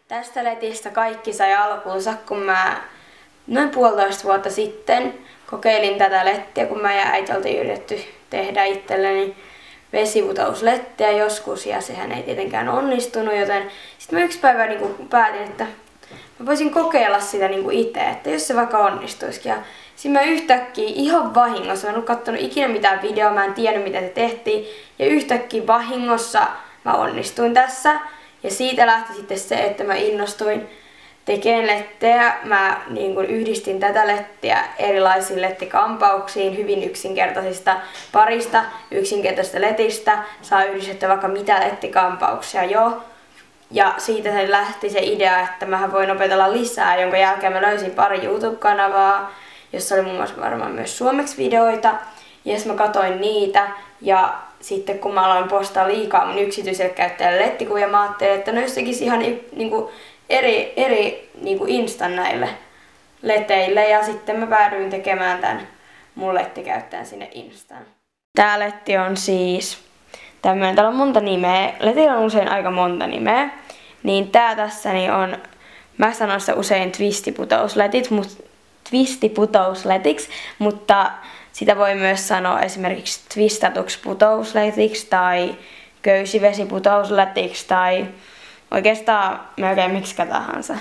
Tästä letistä kaikki sai alkuunsa, kun mä noin 1,5 vuotta sitten kokeilin tätä lettiä, kun mä ja äiti oltiin yritetty tehdä itselleni vesiputauslettiä joskus ja sehän ei tietenkään onnistunut, joten sitten mä yksi päivä päätin, että mä voisin kokeilla sitä itse, että jos se vaikka onnistuisikin. Ja siinä mä yhtäkkiä ihan vahingossa, mä en ollut katsonut ikinä mitään videoa, mä en tiennyt mitä se tehtiin ja yhtäkkiä vahingossa mä onnistuin tässä. Ja siitä lähti sitten se, että mä innostuin tekemään lettejä. Mä yhdistin tätä lettiä erilaisiin lettikampauksiin, hyvin yksinkertaisista parista yksinkertaisesta letistä. Saa yhdistettyä vaikka mitä lettikampauksia jo. Ja siitä se lähti se idea, että mä voin opetella lisää, jonka jälkeen mä löysin pari YouTube-kanavaa, jossa oli muun muassa varmaan myös suomeksi videoita. Ja mä katsoin niitä ja sitten kun mä aloin postaa liikaa mun yksityiselle käyttäjälle lettikuvia, mä ajattelin, että ne tekisi ihan eri instan näille leteille. Ja sitten mä päädyin tekemään tän mun lettikäyttäjän sinne instaan. Tää letti on siis tämmönen, täällä on monta nimeä. Letillä on usein aika monta nimeä. Niin tää tässä on, mä sanon sitä usein twistiputausletiksi, mutta sitä voi myös sanoa esimerkiksi twistatuksi putausletiksi tai köysivesiputausletiksi tai oikeastaan melkein miksi tahansa.